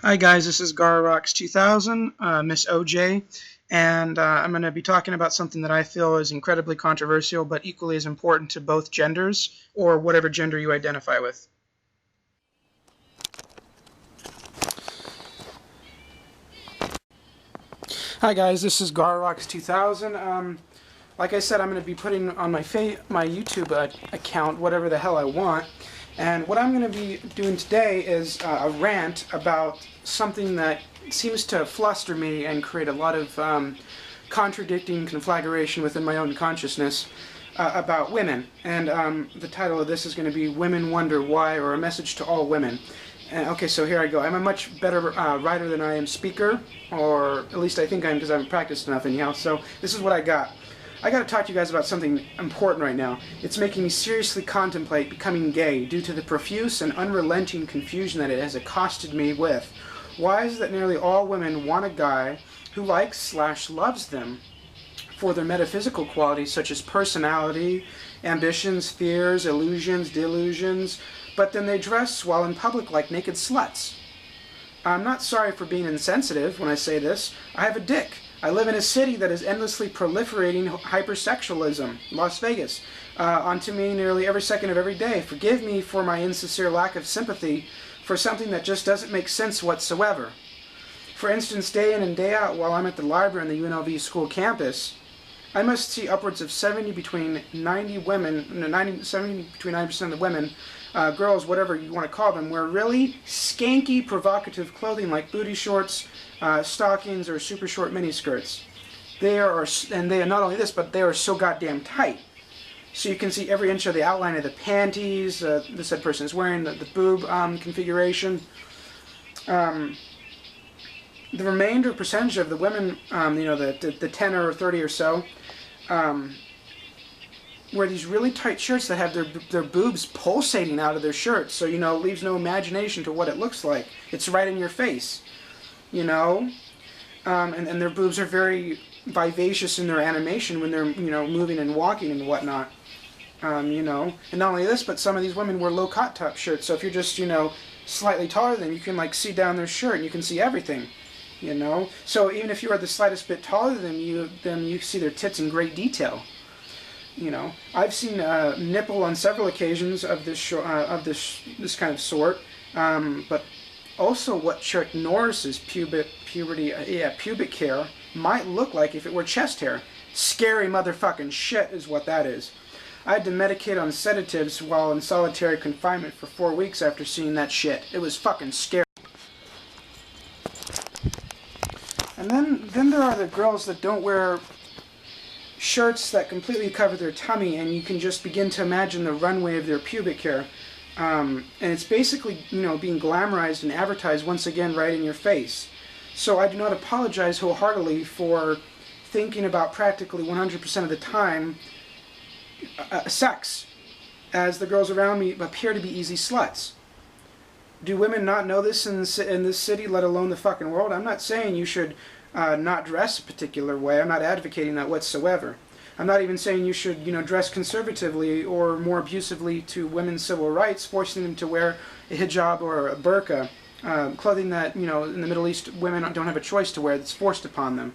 Hi guys, this is Garrox2000, Miss OJ, and I'm going to be talking about something that I feel is incredibly controversial but equally as important to both genders, or whatever gender you identify with. Hi guys, this is Garrox2000. Like I said, I'm going to be putting on my YouTube account whatever the hell I want. And what I'm going to be doing today is a rant about something that seems to fluster me and create a lot of contradicting conflagration within my own consciousness about women. And the title of this is going to be Women Wonder Why, or a message to all women. Okay, so here I go. I'm a much better writer than I am speaker, or at least I think I am because I haven't practiced enough anyhow. So this is what I got. I gotta talk to you guys about something important right now. It's making me seriously contemplate becoming gay due to the profuse and unrelenting confusion that it has accosted me with. Why is it that nearly all women want a guy who likes/loves them for their metaphysical qualities such as personality, ambitions, fears, illusions, delusions, but then they dress while in public like naked sluts? I'm not sorry for being insensitive when I say this. I have a dick. I live in a city that is endlessly proliferating hypersexualism, Las Vegas, onto me nearly every second of every day. Forgive me for my insincere lack of sympathy for something that just doesn't make sense whatsoever. For instance, day in and day out while I'm at the library on the UNLV school campus, I must see upwards of 70 between 90 women, 70 between 90% of the women, girls, whatever you want to call them, wear really skanky, provocative clothing like booty shorts, stockings, or super short miniskirts. They are not only this, but they are so goddamn tight. So you can see every inch of the outline of the panties the said person is wearing, the boob configuration. The remainder percentage of the women, the 10 or 30 or so, wear these really tight shirts that have their boobs pulsating out of their shirts, so it leaves no imagination to what it looks like. It's right in your face, and their boobs are very vivacious in their animation when they're moving and walking and whatnot. And not only this, but some of these women wear low cut top shirts, so if you're just slightly taller than them, you can see down their shirt and you can see everything. So even if you are the slightest bit taller than you, then you see their tits in great detail. I've seen nipple on several occasions of this kind of sort, but also what Chuck Norris's pubic hair might look like if it were chest hair. Scary motherfucking shit is what that is. I had to medicate on sedatives while in solitary confinement for 4 weeks after seeing that shit. It was fucking scary. And then there are the girls that don't wear shirts that completely cover their tummy, and you can just begin to imagine the runway of their pubic hair. And it's basically, being glamorized and advertised once again right in your face. So I do not apologize wholeheartedly for thinking about practically 100% of the time sex, as the girls around me appear to be easy sluts. Do women not know this in this city, let alone the fucking world? I'm not saying you should not dress a particular way. I'm not advocating that whatsoever. I'm not even saying you should, dress conservatively or more abusively to women's civil rights, forcing them to wear a hijab or a burqa, clothing that, in the Middle East, women don't have a choice to wear, that's forced upon them.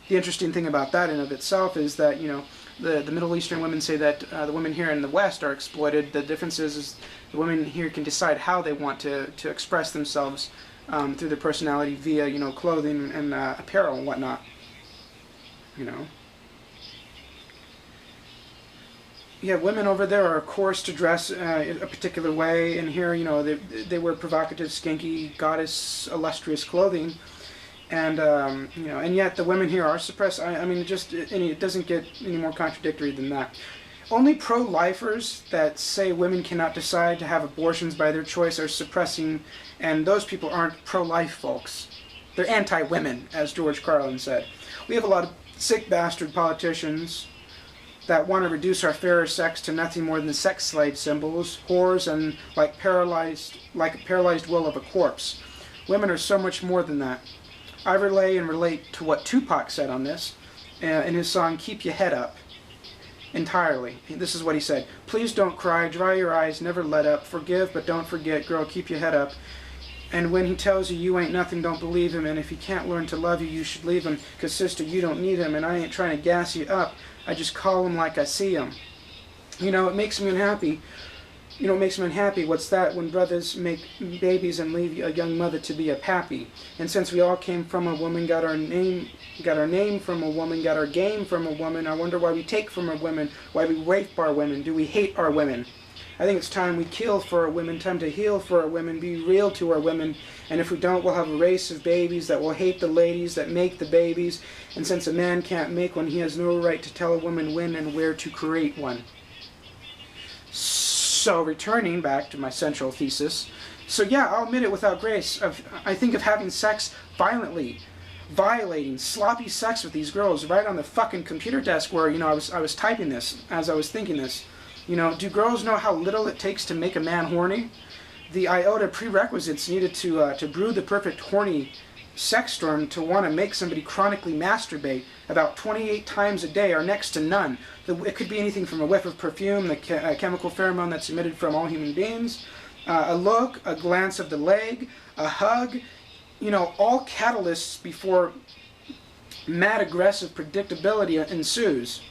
The interesting thing about that in of itself is that, the Middle Eastern women say that the women here in the West are exploited. The difference is the women here can decide how they want to express themselves through their personality via, clothing and apparel and whatnot. Yeah, women over there are coerced to dress a particular way, and here, they wear provocative, skanky, goddess, illustrious clothing. And and yet the women here are suppressed. It doesn't get any more contradictory than that. Only pro-lifers that say women cannot decide to have abortions by their choice are suppressing, and those people aren't pro-life folks. They're anti-women, as George Carlin said. We have a lot of sick bastard politicians that want to reduce our fairer sex to nothing more than sex slave symbols, whores, and like a paralyzed will of a corpse. Women are so much more than that. I relate to what Tupac said on this in his song Keep Your Head Up entirely. This is what he said: please don't cry, dry your eyes, never let up, forgive but don't forget, girl, keep your head up. And when he tells you you ain't nothing, don't believe him. And if he can't learn to love you, you should leave him. 'Cause sister, you don't need him. And I ain't trying to gas you up. I just call him like I see him. You know, it makes me unhappy. You know, it makes me unhappy. What's that? When brothers make babies and leave a young mother to be a pappy. And since we all came from a woman, got our name from a woman, got our game from a woman, I wonder why we take from our women, why we rape our women. Do we hate our women? I think it's time we kill for our women, time to heal for our women, be real to our women. And if we don't, we'll have a race of babies that will hate the ladies that make the babies. And since a man can't make one, he has no right to tell a woman when and where to create one. So returning back to my central thesis, so yeah, I'll admit it without grace. I think of having sex violently, violating, sloppy sex with these girls right on the fucking computer desk where, you know, I was typing this as I was thinking this. You know, do girls know how little it takes to make a man horny? The iota prerequisites needed to brew the perfect horny sex storm to want to make somebody chronically masturbate about 28 times a day are next to none. It could be anything from a whiff of perfume, the chemical pheromone that's emitted from all human beings, a look, a glance of the leg, a hug, you know, all catalysts before mad aggressive predictability ensues.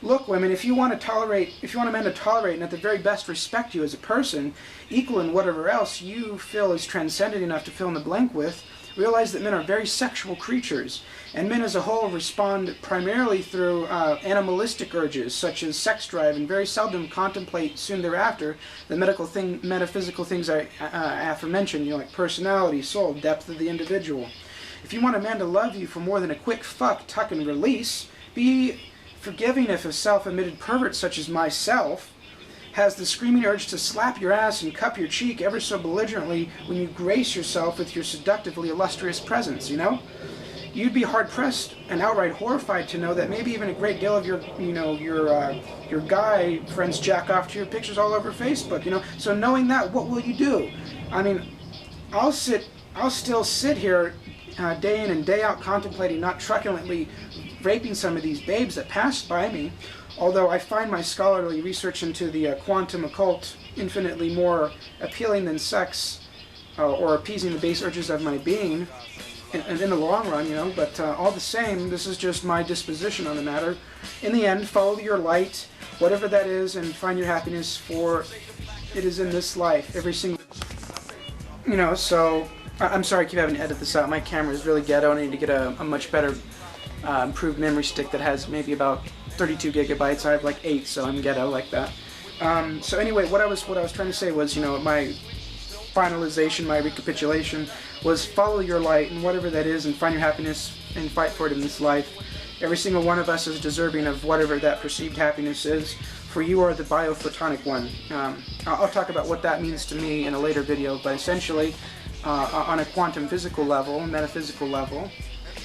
Look, women, if you want a man to tolerate and at the very best respect you as a person, equal in whatever else you feel is transcendent enough to fill in the blank with, realize that men are very sexual creatures, and men as a whole respond primarily through animalistic urges, such as sex drive, and very seldom contemplate soon thereafter the metaphysical things I aforementioned, you know, like personality, soul, depth of the individual. If you want a man to love you for more than a quick fuck, tuck, and release, be forgiving if a self-admitted pervert such as myself has the screaming urge to slap your ass and cup your cheek ever so belligerently when you grace yourself with your seductively illustrious presence, you know? You'd be hard-pressed and outright horrified to know that maybe even a great deal of your guy friends jack off to your pictures all over Facebook, you know? So knowing that, what will you do? I mean, I'll still sit here day in and day out contemplating not truculently raping some of these babes that passed by me, although I find my scholarly research into the quantum occult infinitely more appealing than sex or appeasing the base urges of my being in the long run, you know, but all the same, this is just my disposition on the matter. In the end, follow your light, whatever that is, and find your happiness, for it is in this life, every single, you know, so, I'm sorry I keep having to edit this out. My camera is really ghetto. I need to get a much better improved memory stick that has maybe about 32 gigabytes. I have like 8, so I'm ghetto like that. So anyway, what I was trying to say was, you know, my finalization, my recapitulation was follow your light and whatever that is, and find your happiness and fight for it in this life. Every single one of us is deserving of whatever that perceived happiness is, for you are the biophotonic one. I'll talk about what that means to me in a later video, but essentially on a quantum physical level, metaphysical level,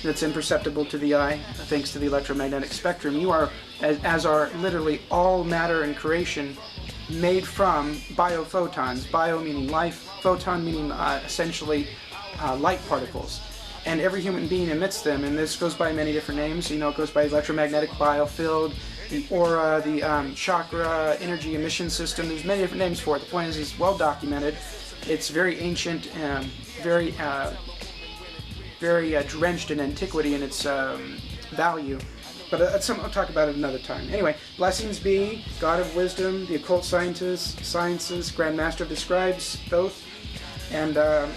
that's imperceptible to the eye, thanks to the electromagnetic spectrum, you are, as are literally all matter and creation, made from biophotons. Bio meaning life, photon meaning essentially light particles. And every human being emits them, and this goes by many different names. You know, it goes by electromagnetic biofield, the aura, the chakra, energy emission system. There's many different names for it. The point is, it's well documented. It's very ancient, very drenched in antiquity in its value. But I'll talk about it another time. Anyway, blessings be, God of wisdom, the occult sciences, Grand Master of the Scribes, both. And I'll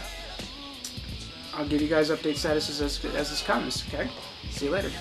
give you guys update statuses as this comes, okay? See you later.